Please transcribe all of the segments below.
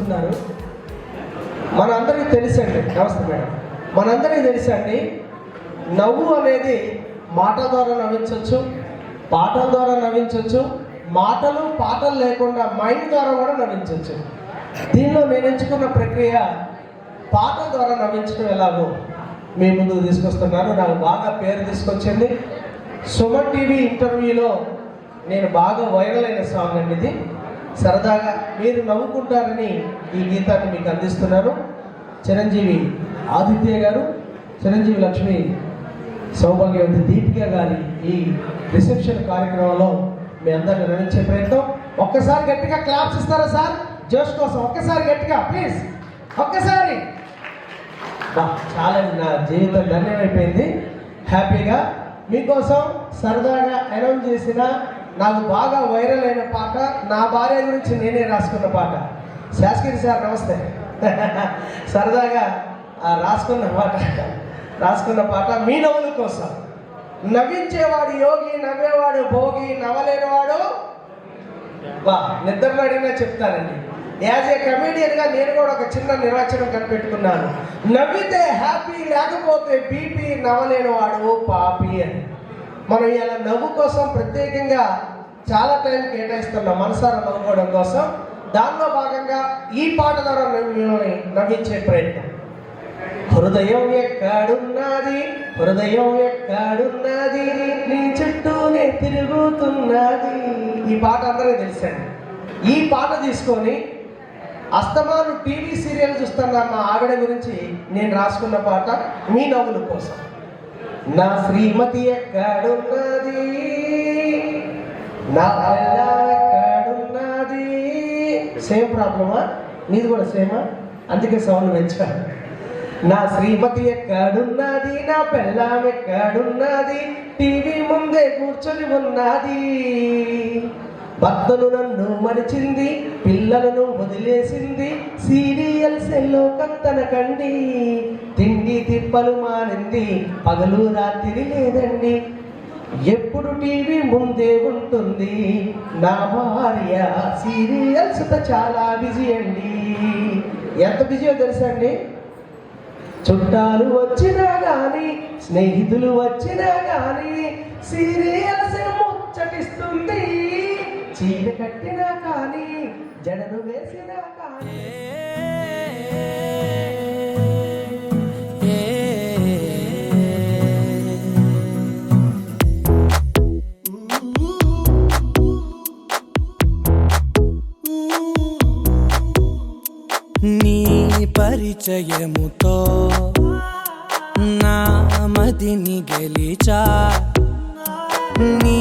కూర్చుంటున్నారు. మనందరికీ తెలుసండి, నమస్తే మేడం, మనందరికీ తెలుసండి, నవ్వు అనేది మాటల ద్వారా నవ్వించవచ్చు, పాటల ద్వారా నవ్వించవచ్చు, మాటలు పాటలు లేకుండా మైండ్ ద్వారా కూడా నవ్వించవచ్చు. దీనిలో నేను ఎంచుకున్న ప్రక్రియ పాటల ద్వారా నవ్వించడం ఎలాగో మీ ముందుకు తీసుకొస్తున్నాను. నాకు బాగా పేరు తీసుకొచ్చింది. సుమన్ టీవీ ఇంటర్వ్యూలో నేను బాగా వైరల్ అయిన సాంగ్ అండి ఇది. సరదాగా మీరు నవ్వుకుంటారని ఈ గీతాన్ని మీకు అందిస్తున్నాను. చిరంజీవి ఆదిత్య గారు, చిరంజీవి లక్ష్మి సౌభాగ్యవతి దీపిక గారి ఈ రిసెప్షన్ కార్యక్రమంలో మీ అందరిని నవ్వించే ప్రయత్నం. ఒక్కసారి గట్టిగా క్లాప్స్ ఇస్తారా సార్? జోష్ కోసం ఒక్కసారి గట్టిగా ప్లీజ్, ఒక్కసారి. చాలా నా జీవితం ధన్యమైపోయింది. హ్యాపీగా మీకోసం సరదాగా అనౌన్స్ చేసిన నాకు బాగా వైరల్ అయిన పాట, నా భార్య గురించి నేనే రాసుకున్న పాట. శాస్త్రి సార్ నమస్తే. సరదాగా రాసుకున్న పాట మీ నవ్వుల కోసం. నవ్వించేవాడు యోగి, నవ్వేవాడు భోగి, నవ్వలేనివాడు నిద్రలో అడిగినా చెప్తానండి. యాజ్ ఏ కమీడియన్గా నేను కూడా ఒక చిన్న నిర్వచనం కనిపెట్టుకున్నాను. నవ్వితే హ్యాపీ, లేకపోతే బీపీ, నవ్వలేనివాడు పాపి అని. మనం ఇలా నవ్వు కోసం ప్రత్యేకంగా చాలా టైం కేటాయిస్తున్నాం, మనసారా నవ్వుకోవడం కోసం. దానిలో భాగంగా ఈ పాట ద్వారా మిమ్మల్ని నవ్వించే ప్రయత్నం. హృదయం ఎక్కడున్నది, హృదయం ఎక్కడున్నది, నీ చుట్టూనే తిరుగుతున్నది. ఈ పాట అందరికీ తెలుసండి. ఈ పాట తీసుకొని అస్తమాను టీవీ సీరియల్ చూస్తున్న మా ఆవిడ గురించి నేను రాసుకున్న పాట మీ నవ్వుల కోసం. నా శ్రీమతి ఎక్కడున్నది, నా పిల్ల ఎక్కడున్నది. సేమ్ ప్రాబ్లమా? నీది కూడా సేమా? అందుకే సౌండ్ పెంచాను. నా శ్రీమతి ఎక్కడున్నది, నా పిల్లం ఎక్కడున్నది, టీవీ ముందే కూర్చొని ఉన్నది. భర్తను నన్ను మరిచింది, పిల్లలను వదిలేసింది, సీరియల్స్ లోకంతన కండి, తిండి తిప్పలు మారింది, పగలు రాత్రి లేదండి, ఎప్పుడు టీవీ ముందే ఉంటుంది నా భార్య, సీరియల్స్తో చాలా బిజీ అండి. ఎంత బిజీయో తెలుసా అండి? చుట్టాలు వచ్చినా కానీ, స్నేహితులు వచ్చినా కానీ, సీరియల్స్ ముచ్చటిస్తుంది. చీర కట్టినా కానీ, జడను వేసినా కానీ. నీ పరిచయముతో నా మదిని గెలిచా, నీ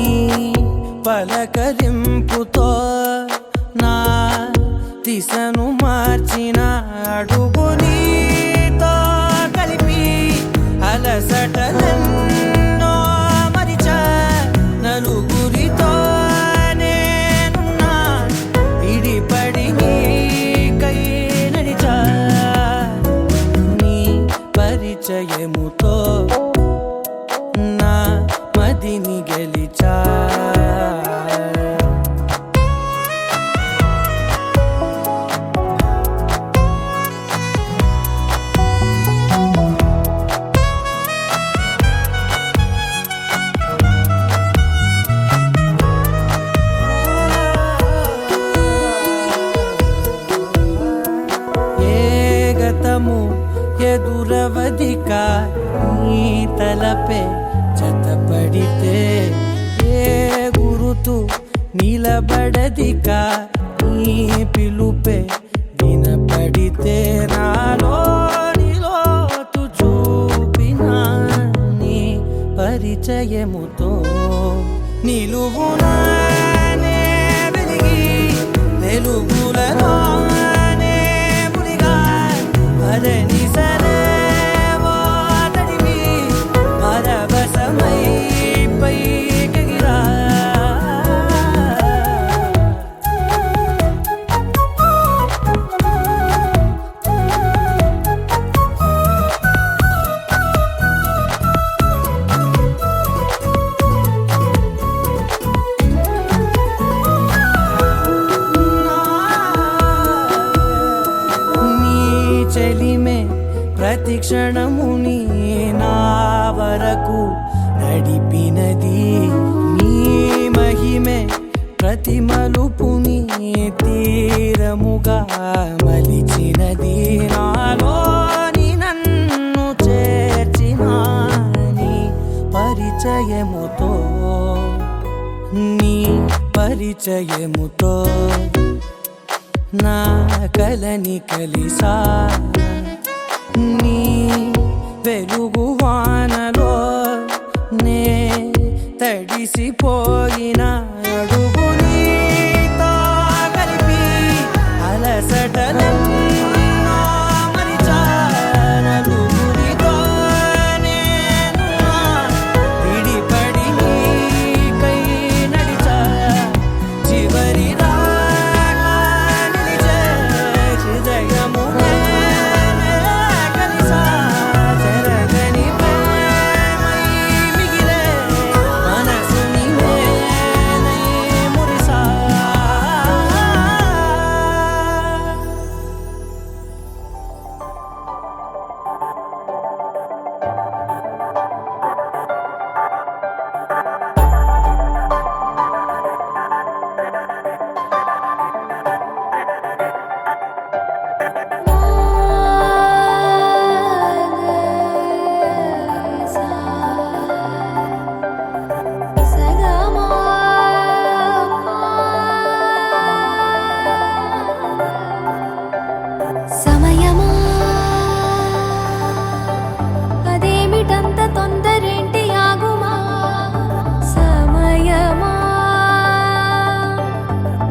పలకరింపుతో నా దిశను మార్చిన అడుగు నీతో కలిపి అలసటలెన్నో మరిచా, నలుగురితో నేనున్నా ఇడిపడి నీకై నడిచా, నీ పరిచయముతో నా మదిని గెలిచా. ఎదురవదిక నీ తలపే జతపడితే, ఏ గురుతు నిలబడదిక నీ పిలుపే వినపడితే, నాలోని లోతు చూపిన నీ పరిచయముతో నిలువునానే వెలిగి వెలుగులలో అదని సరేవో తడివి పరవశమై పైకెగిరా. నా క్షణముని నా వరకు నడిపినది నీ మహిమే ప్రతి మలుపుని తీరముగా మలిచినది నాలోని నన్ను చేర్చిన నీ పరిచయముతో నీ పరిచయముతో నా కలని కలిసా నీ వెలుగు వానలో నే తడిసిపోయిన అడుగు నీతో కలిపి అలసటలెన్నో మరిచా నలుగురితో నేను విడిపడి నీకై నడిచా చివరి దాకా నిలిచే హృదయము నేనే కలిసా చెరగని ప్రేమై మిగిలే మనసుని నేనై మురిసా సమయమా అదేమిటంత తొందరేంటి ఆగుమా సమయమా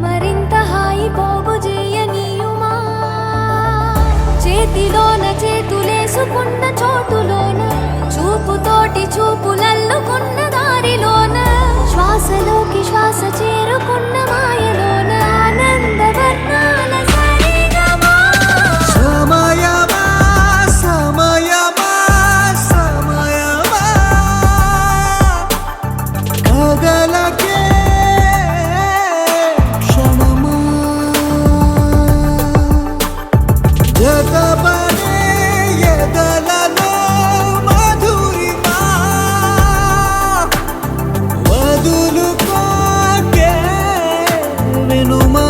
మరింత హాయి పోగు చేయనీయుమా చేతిలోన చేతులేసుకున్న చోటులోన చూపుతోటి చూపులల్లుకున్న దారిలోన శ్వాసలోకి శ్వాస చేరుకున్న మాయలోన ఆనందవర్ణాల సరిగమా సమయమా సమయమా సమయమా కదలకే క్షణమా జగబడే ఎదలలో మధురిమా వదులుకోకే వినుమా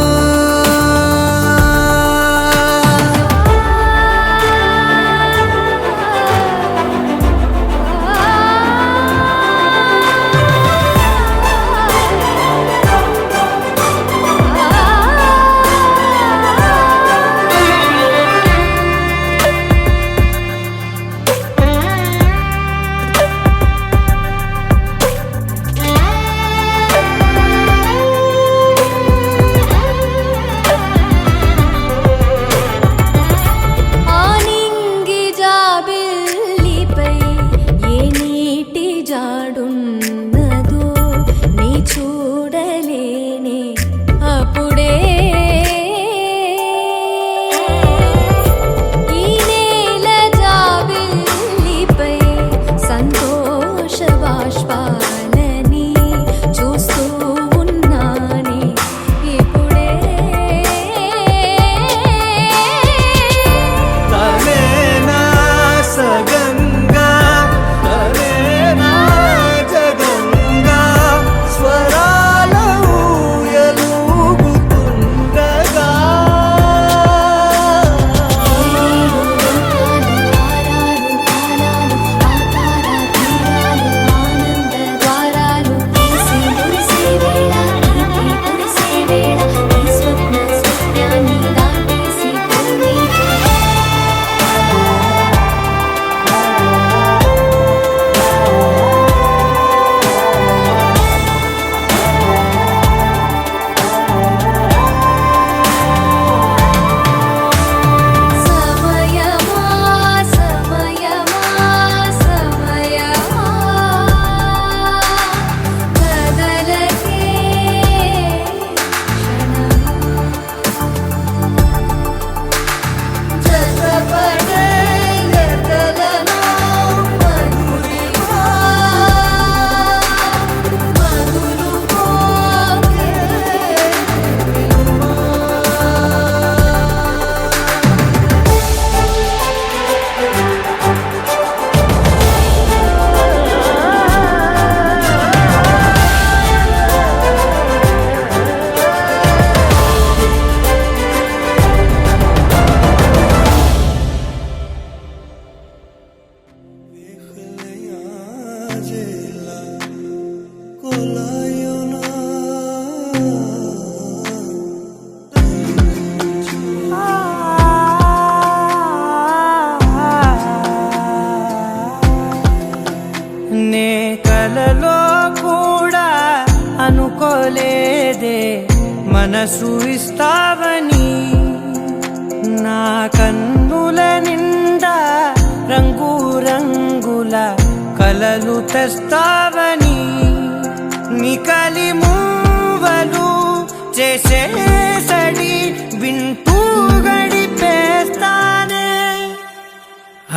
నే కలలో కూడా అనుకోలేదే మనసు ఇస్తావని, నా కన్నుల నిండా రంగు రంగుల కలలు తెస్తావని, నికలి మూవలు చేసేసడి వింటూ గడిపేస్తానే.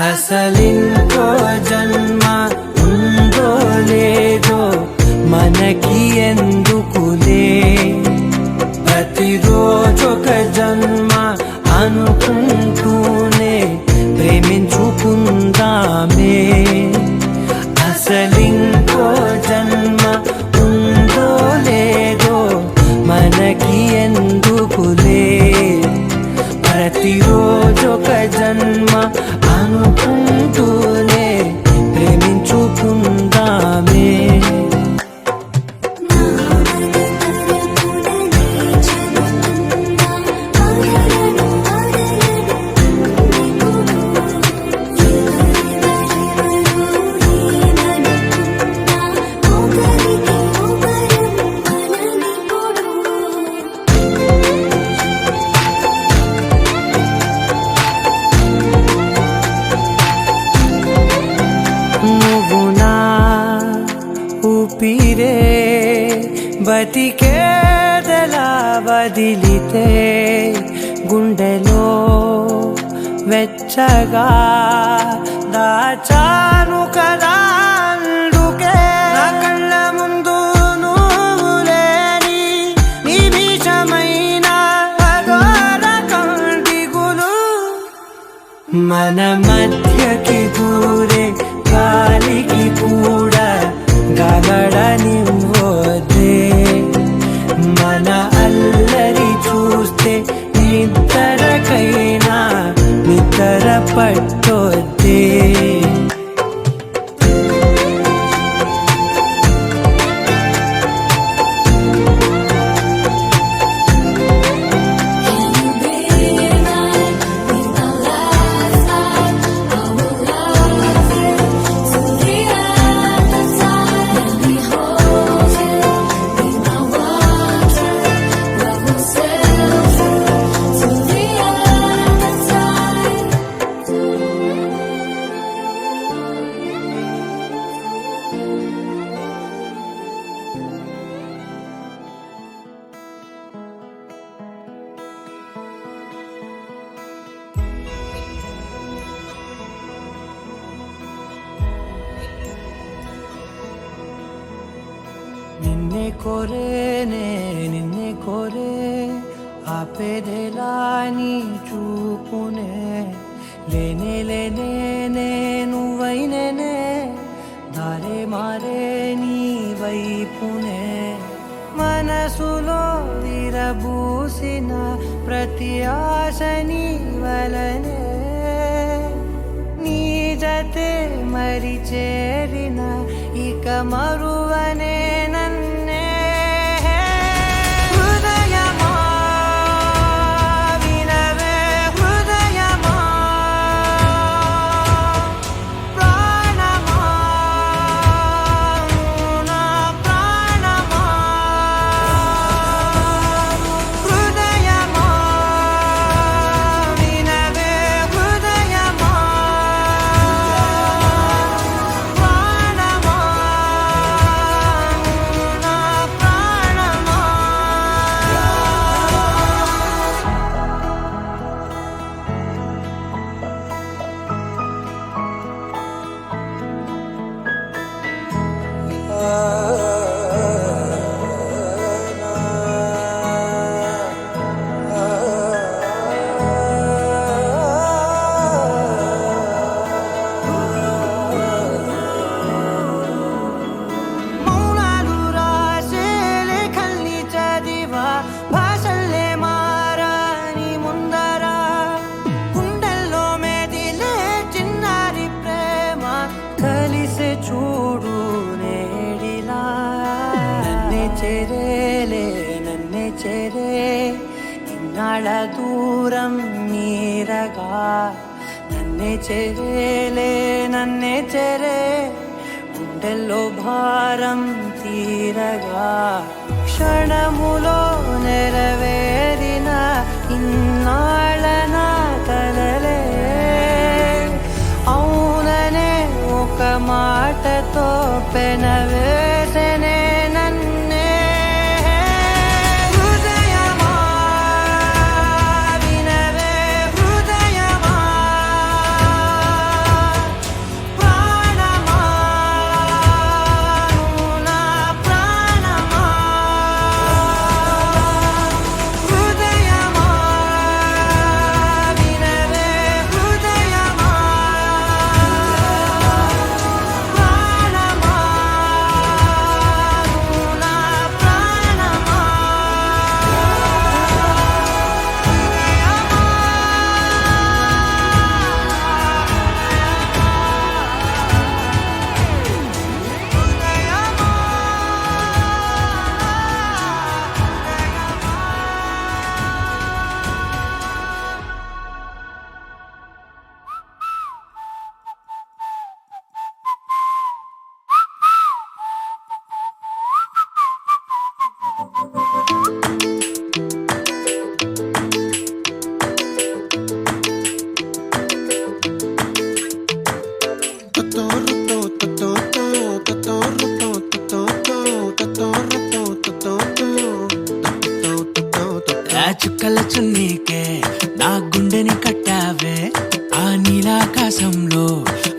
అసలింకో జన్మ ఉందో లేదో మనకి ఎందుకులే, ప్రతిరోజొక జన్మ అనుకుంటూనే ప్రేమించుకుందామే. అసలింకో జన్మ ఉందో లేదో మనకి ఎందుకులే, ప్రతిరోజొక జన్మ అనుకుంటూనే ప్రేమించుకుందామే. నువ్వు నా ఊపిరే బతికేదలా వదిలితే, గుండెలో వెచ్చగా దాచాను కదా అందుకే. నా కళ్ళ ముందు నువ్వు లేని నిమిషమైన అఘోర కంటిగులు, మన మధ్యకి దూరే గాలికి కూడా గలడనివ్వదే, మన అల్లరి చూస్తే నిద్రకైనా నిద్ర పట్టొద్దే. నిన్నే కోరేనే నిన్నే కోరే, ఆపేదెలా నీ చూపునే, లేనే లేనే నువ్వైనేనే, దారే మారే నీ వైపునే. మనసులో విరబూసిన ప్రతి ఆశ నీ వలనే, నీ జతే మరి చేరిన ఇక మరువనే నన్నే. హృదయమా వినవే హృదయమా, ప్రాణమా నా ప్రాణమా, హృదయమా వినవే హృదయమా, ప్రాణమా చెరేలే నన్నే చెరే ఇన్నాళ్ళ దూరం నీరగా నన్నే చెరేలే నన్నే చెరే గుండెల్లో భారం తీరగా క్షణములో నెరవేరిన ఇన్నాళ్ళ నా కలలే అవుననే ఒక మాటతో పెనవేసనే నన్నే హృదయమా వినవే హృదయమా ప్రాణమా నువ్వు నా ప్రాణమా హృదయమా వినవే హృదయమా ప్రాణమా నువ్వు నా ప్రాణమా ఆ చుక్కల చున్నీకే నా గుండెని కట్టావే ఆ నీలాకాశంలో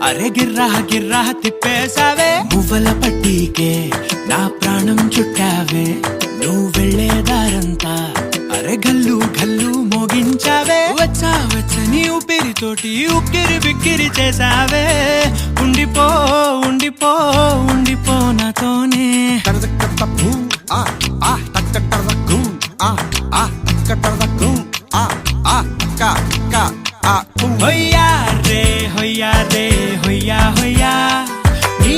అరే గిర్రా గిర్రా తిప్పేశావే మువ్వల పట్టీకే నా ప్రాణం చుట్టావే నువ్వు వెళ్ళేదారంతా అరే గల్లు గల్లు మోగించావే వచ్చా వచ్చని ఊపిరితోటి ఉక్కిరి బిక్కిరి చేసావే ఉండిపో ఉండిపో ఉండిపో నాతోనే హొయ్యా రే హొయ్యా రే హొయ్యా హొయ్యా నీ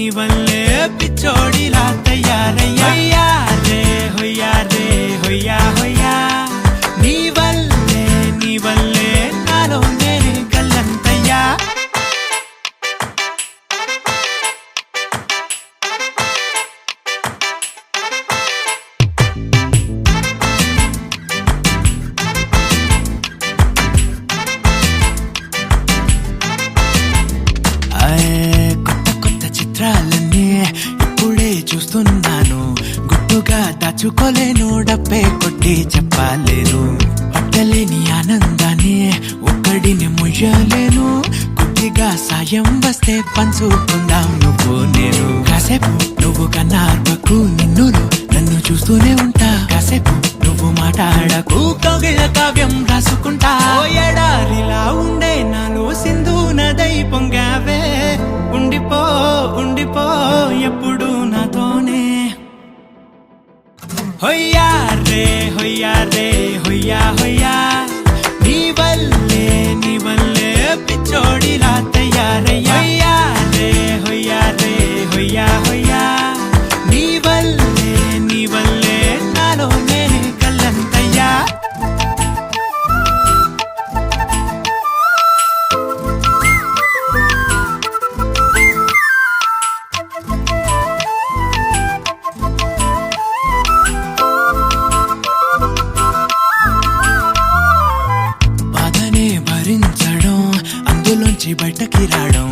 వల్లే పిచ్చోడిలా తయారయ్యా హొయ్యా రే హొయ్యా హొయ్యా నీ వల్లే నాలో నేనే గల్లంతయ్యా కొత్త కొత్త చిత్రాలన్నీ ఇప్పుడే చూస్తున్నాను గుట్టుగా దాచుకోలేను డబ్బే కొట్టి చెప్పలేను పట్టలేని ఆనందాన్ని ఒక్కడిని ముయ్యలేను కొద్దిగా సాయం వస్తే పంచుకుందాం నువ్వు నేను కాసేపు నువ్వు కన్నార్పకు నిన్నులు నన్ను చూస్తూనే ఉంటా కాసేపు నువ్వు మాట్లాడకు కౌగిల కావ్యం రాసుకుంటా ఓ ఎడారిలా ఉండే నాలో సింధు నదై పొంగావే ఉండిపో ఉండిపో ఎప్పుడు నాతోనే హొయ్యా రే హొయ్యా రే హొయ్యా హొయ్యా నీ వల్లే పిచ్చోడిలా తయారయ్యా హొయ్యా రే హొయ్యా హొయ్యా నీ వల్లే నాలో నేనే కల్లంతయ్యా బాధనే భరించడం అందులోంచి బయటకి రావడం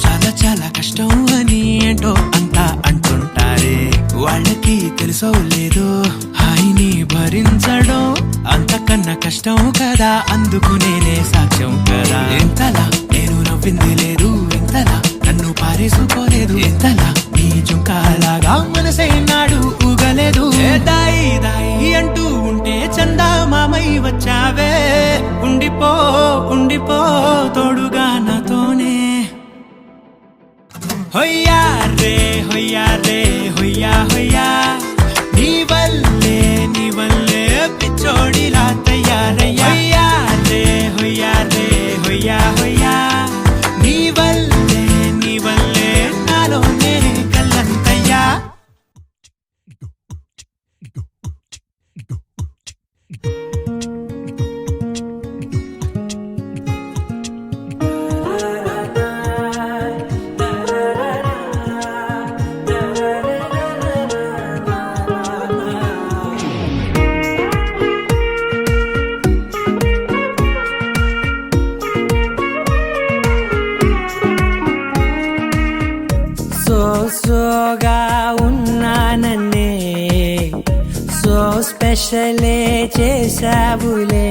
చాలా చాలా కష్టం అని ఏంటో అంతా అంటుంటారే వాళ్ళకి తెలుసో లేదో హాయిని భరించడం అంతకన్నా కష్టం కదా అందుకు నేనే సాక్ష్యం కదా ఎంతలా నేను నవ్వింది లేదు ఎంతలా నన్ను పారేసుకోలేదు ఎంతలా నీ జుంకాలాగా మనసే నాడు ఊగలేదు దాయి దాయి అంటూ ఉంటే చందా మామై వచ్చావే ఉండిపో ఉండిపో తోడుగా నాతోనే హొయ్యా రే హొయ్యా రే హొయ్యా హొయ్యా నీ వల్లే పిచ్చోడిలా తయారయ్యా హొయ్యా రే హొయ్యా హొయ్యా నీ వల్లే నాలో నేనే కల్లంతయ్యా స్పెషలే చేసావులే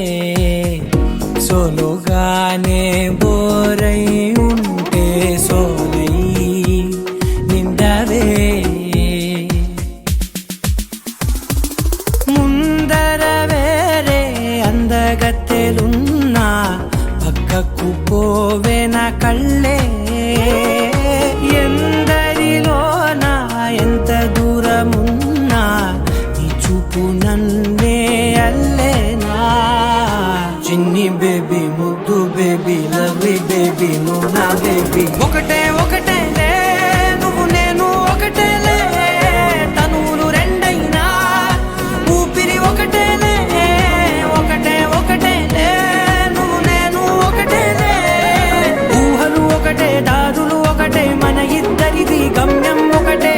సోలోగానే బోరై ఉంటే సోలై నిండవే ముందర వేరే అందగత్తెలున్నా పక్కకు పోవే నా కళ్ళే ఎందరిలోనా ఎంత దూరమున్నా నీ చూపు నన్నే అల్లేనా చిన్ని బేబీ ముద్దు బేబీ లవ్లీ బేబీ నువ్వు నా బేబీ ఒకటే ఒకటేలే నువ్వు నేను ఒకటేలే తనువులు రెండైనా ఊపిరి ఒకటేలే ఒకటే ఒకటేలే నువ్వు నేను ఒకటేలే ఊహలు ఒకటే దారులు ఒకటే మన ఇద్దరిది గమ్యం ఒకటే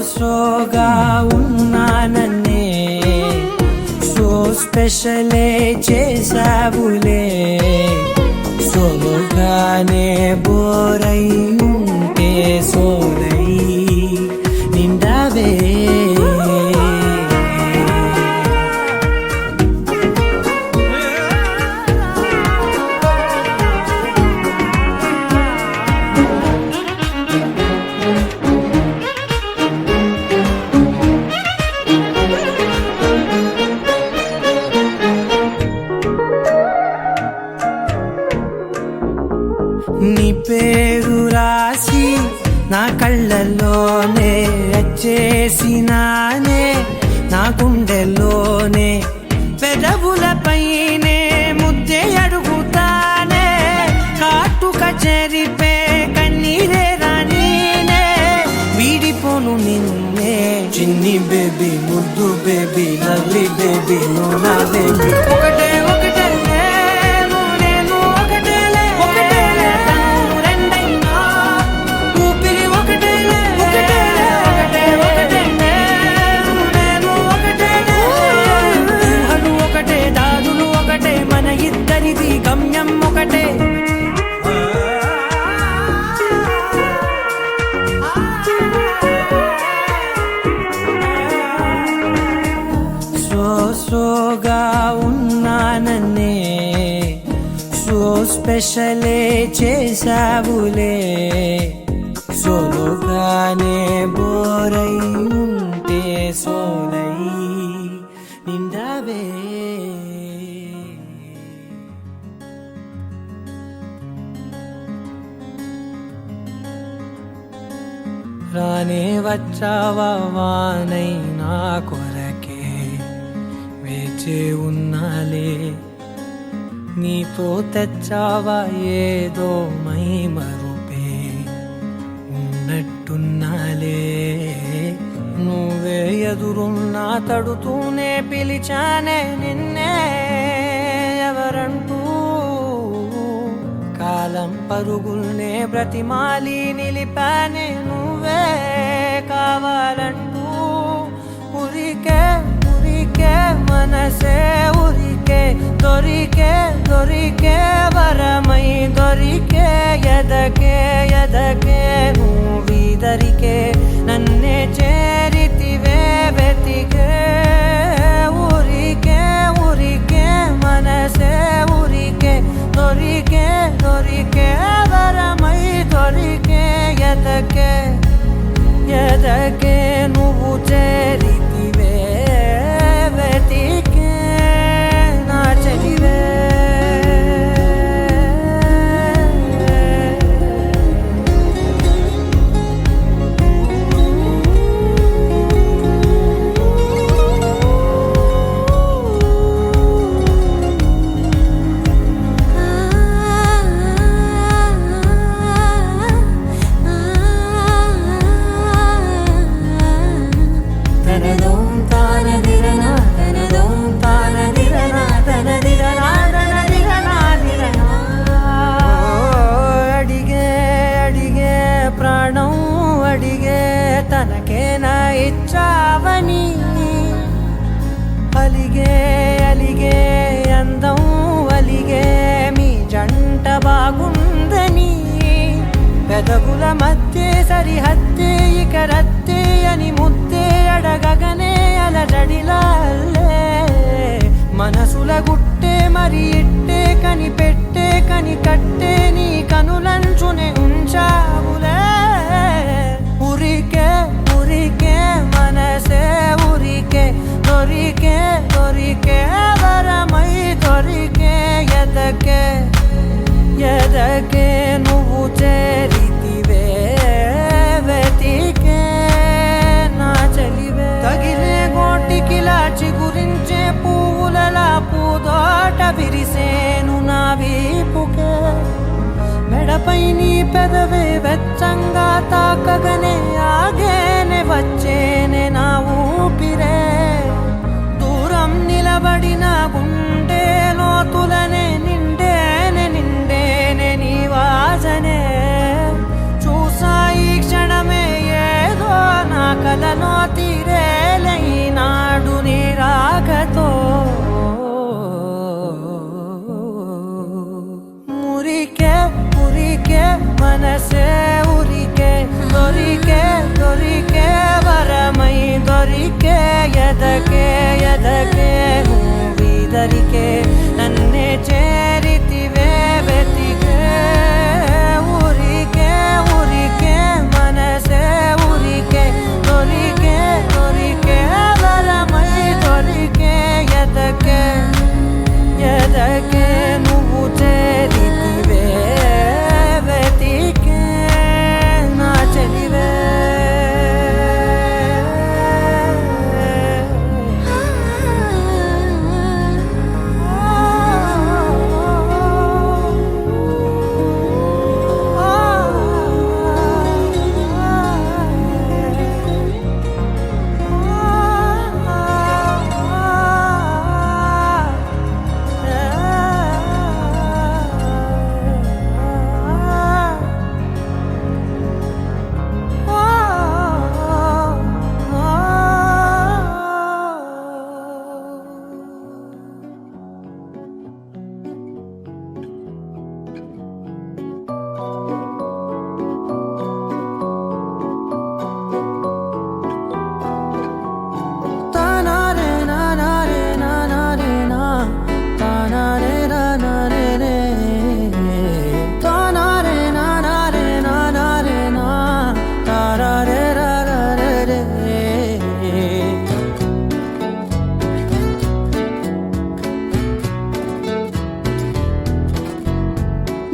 సోగా ఉన్నానన్నే సో స్పెషలే చేసావులే సోలోగానే బోరై ఉంటే సోలై నిండావే నీ పేరు రాసి నా కళ్ళల్లోనే వచ్చేసినానే నా గుండెల్లోనే పెదవులపైనే ముద్దే అడుగుతానే కాటుక చెరిపే కన్నీరే రానీనే వీడిపోను నిన్నే చిన్ని బేబీ ముద్దు బేబీ లవ్లీ బేబీ నువ్వు నా బేబీ ఒకటే ఒకటేలే నువ్వు నేను ఒకటేలే ఒకటేలే తనువు రెండైనా ఊపిరి ఒకటేలే ఒకటేలే ఒకటే ఒకటేలే నువ్వు నేను ఒకటేలే ఊహలు ఒకటే దారులు ఒకటే మన ఇద్దరిది గమ్యం ఒకటే సోగా ఉన్నానన్నే సో స్పెషలే చేసావులే సోలోగానే బోరై ఉంటే సోలై నిండావే రానే వచ్చావా వానై నా కొరకే వేచే ఉన్నాలే నీతో తెచ్చావా ఏదో మై మరుపే ఉన్నట్టున్నాలే నువ్వే ఎదురున్నా తడుతూనే పిలిచానే నిన్నే ఎవరంటూ కాలం పరుగుల్నే బ్రతిమాలి నిలిపానే నువ్వే కావాలంటూ ఉరికే ఉరికే మనసే ఉరికే దొరికే దొరికే వరమై దొరికే ఎదకే ఎదకే నువ్వీదరికే నన్నే చేరితివే వెతికే ఊరికే ఊరికే మనసే ఊరికే దొరికే దొరికే వరమై దొరికే ఎదకే ఎదకే నువ్వు చేరితివే వెతికే నా చెలివే తనకేనా ఇచ్చావని అలిగే అలిగే అందం అలిగే మీ జంట బాగుందని పెదవుల మధ్య సరిహద్దే ఇక రద్దే అని ముద్దే అడగగనే అలజడిలా అల్లే మనసుల గుట్టే మరి ఇట్టే కనిపెట్టే కనికట్టే నీ కనులంచునే ఉంచావులే ఉరికే ఉరికే మనసే ఉరికే దొరికే దొరికే వరమై దొరికే ఎదకే ఎదకే నువ్వు చేరితివే వెతికే నా చెలివే తగిలే గోటికిలా చిగురించే పువ్వులలా పూదోట విరిసేను నా వీపుకే మెడపై నీ పెదవే వెచ్చంగా తాకగనే ఆగేనే వచ్చేనే నా ఊపిరే దూరం నిలబడిన గుండె లోతులనే నిండేనే నిండేనే నీ వాసనే చూసా ఈ క్షణమే ఏదో నా కలలో తీరేలై నాడు నీ రాకతో మురికే మురికే మనసే ఉరికే దొరికే దొరికే వరమై దొరికే ఎదకే ఎదకే నువ్విదరికే నన్నే చేరితివే వెతికే ఉరికే ఉరికే మనసే ఉరికే దొరికే దొరికే వరమై దొరికే ఎదకే ఎదకే నువ్వు చేరితివే వెతికే నా చెలివే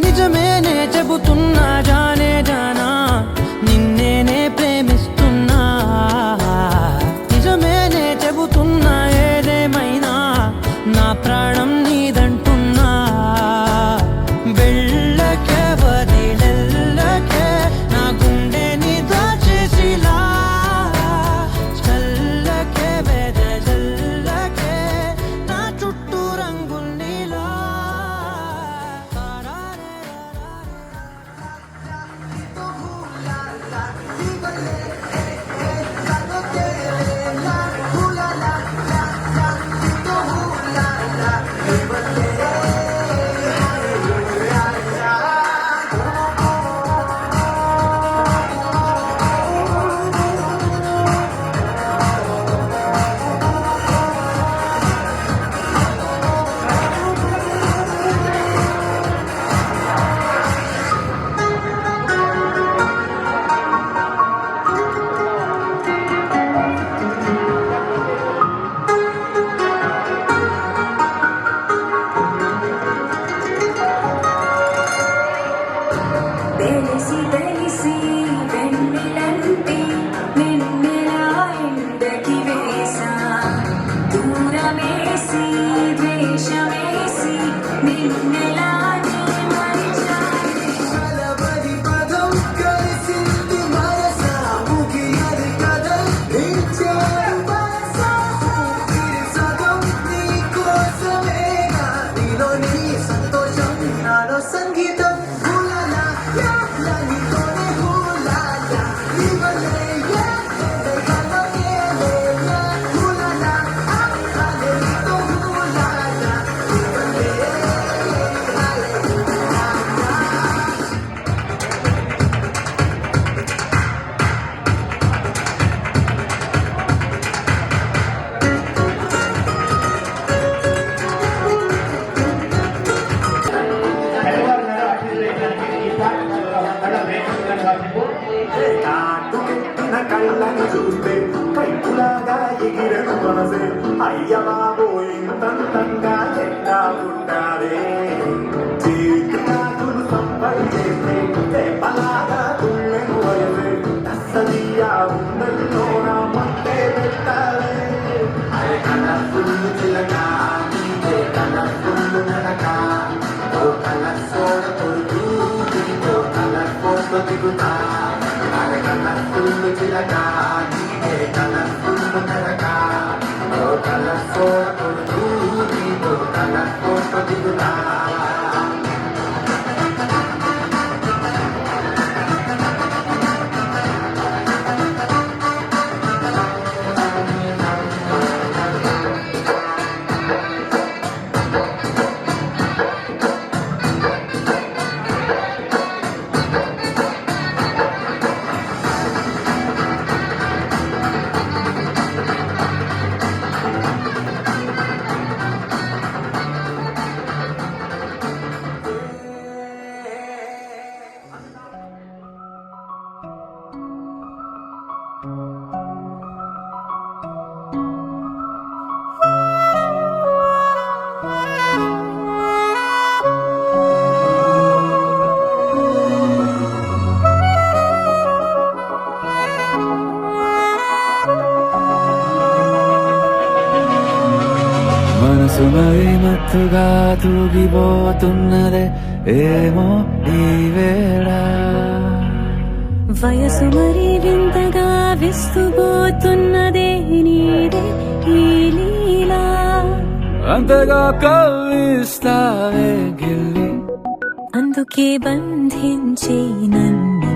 నిజమేనే చెబుతున్నా జానే జానా నిన్నేనే ప్రేమిస్తున్నా నిజమేనే చెబుతున్నా ఏదేమైనా నా ప్రాణం నీదంటున్నా వెళ్ళకే వదిలెల్లకే నా గుండెని దాచేసిలా చల్లకే వెదజల్లకే నా చుట్టూ రంగుల్నిలా తెలిసి తెలిసి వెన్నెలంటి నిన్నెలా ఎండకి వేసా దూరమేసి ద్వేషమేసి నిన్నెలా నీ మరిచానే బలబడి పదం కలిసింది మనసా ముగియది కదా నిల్చారు మనసా ఊపిరి సగం నీ కోసమేగా నీలో నీ సంతోషం నాలో సంగీతం హులాలా యా నీతోనే హులాలా ఇవలే యా ఎదగలో ఏలేలా హులాలా ఆలే నీతో హులాలా ఇవలే కాటుకెట్టిన కళ్ళని చూస్తే కైపులాగా ఎగిరెను మనసే అయ్య బాబో ఇంతంతంగా ఎట్లా ఉంటారే జీవితాలు సంపడి చేస్తే తెప్పలాగా తుళ్ళెను వయసే అస్సలియా ఉండల్లో నా మట్టే పెట్టాలే అరే కలర్ఫుల్ చిలక నీదే కలర్ఫుల్ నడక ఓ కలర్ సోడ కొడుతూ ఓ కలర్ ఫోటో దిగుతా అరే కలర్ఫుల్ చిలక నీదే కలర్ఫుల్ నడక ఓ కలర్ సోడ కొడుతూ ఓ కలర్ ఫోటో దిగుతా మనసు మరి మత్తుగా తూగిపోతున్నదే ఏమో ఈ వేళ వయసు మరి వింతగా విస్తుపోతున్నదే నీదే ఈ లీలా అంతగా కవ్విస్తావే గిల్లి అందుకే బంధించి నన్ను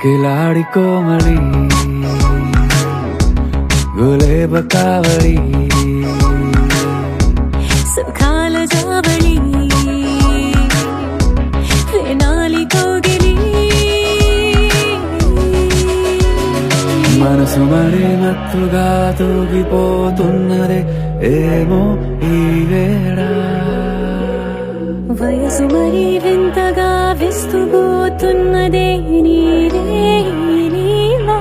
కిలాడి కోమలి గులేబ కావలి సుఖాల జాబళి వేనాలి కౌగిలి మనసు మరి మత్తుగా తూగిపోతున్నదే ఏమో ఈ వేళ వయసు మరి వింతగా విస్తుపోతున్నదే నీదే ఈ లీలా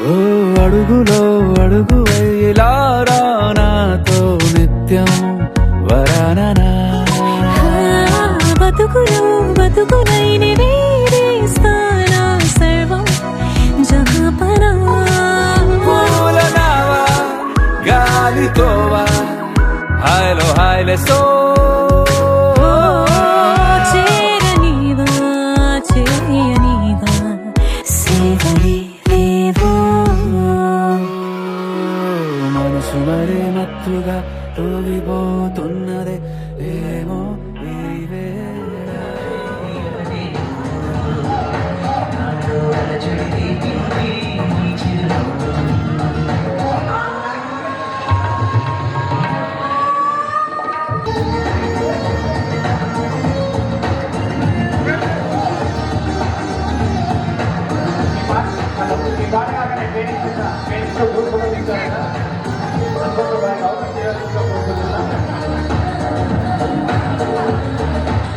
ఓ అడుగులో అడుగు ఇలా నాతో నిత్యం వరాననా బతుకులో బతుకులైన వేరేస్తానా సర్వం జహాపనా పూలనావా గాలితోవా హాయ్లో హాయ్లే సో చేరనీవా చేయనీవా సేవలే లేవో మనసు మరి మత్తుగా తూగిపోతున్నదే ఏమో ఈ వేళ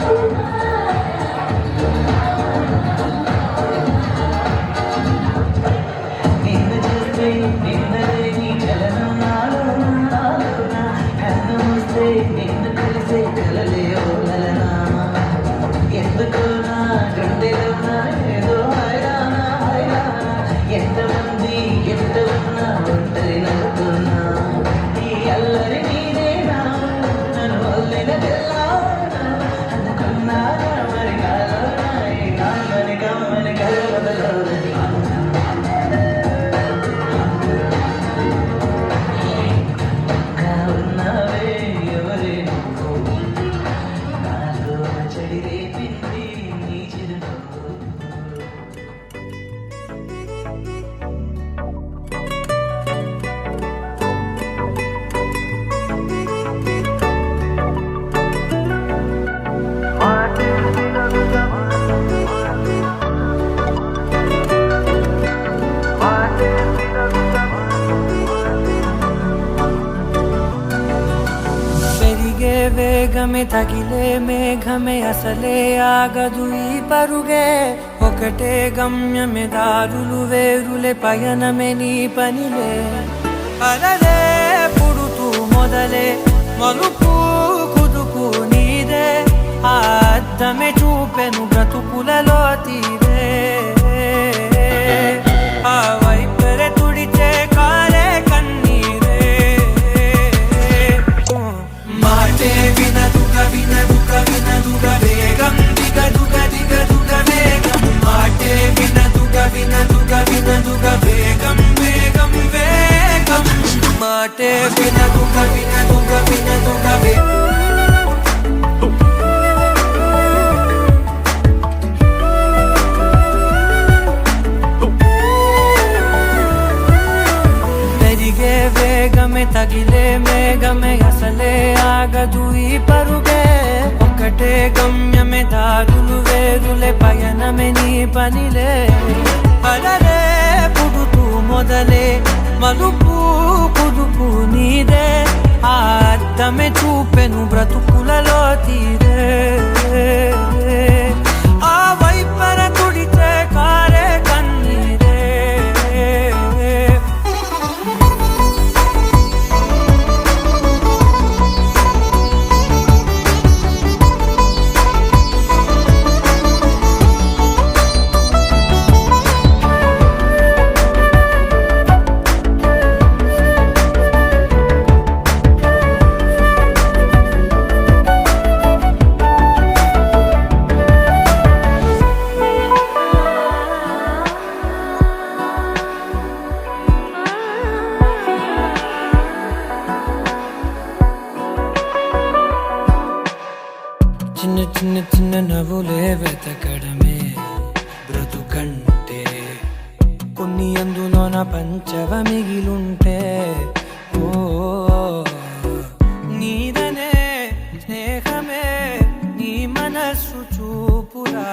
Thank you. వేగమే తగిలే మేఘమే అసలే ఆగదు ఈ పరుగే ఒకటే గమ్యమే దారులు వేరులే పయనమే నీ పనిలే అలలే పుడుతూ మొదలే మలుపు కుదుపు నీదే ఆ అద్దమే చూపెను బ్రతుకులలో తీరే ఆ వైపరే తుడిచే కాలే కన్నీరే మాటే వినదుగ వినదుగ వినదుగ వేగం దిగదుగ దిగదుగ వేగం మాటే వినదుగ వినదుగ వినదుగ వేగం వేగం వేగం మాటే వినదుగ వినదుగ వినదుగ వేగం వేగమే తగిలే మేఘమే అసలే ఆగదు ఈ పరుగే ఒకటే గమ్యమే దారులు వేరులే పయనమే నీ పనిలే అలలే పుడుతూ మొదలే మలుపు కుదుపు నీదే ఆ అద్దమే చూపెను బ్రతుకులలో తీరే ఆ వైపర తుడిచే కారే కన్నీరే చిన్న చిన్న చిన్న నవ్వులే వెతకడమే బ్రతుకంటే కొన్ని అందులోన పంచవ మిగిలుంటే ఓ నీదనే స్నేహమే నీ మనస్సు చూపురా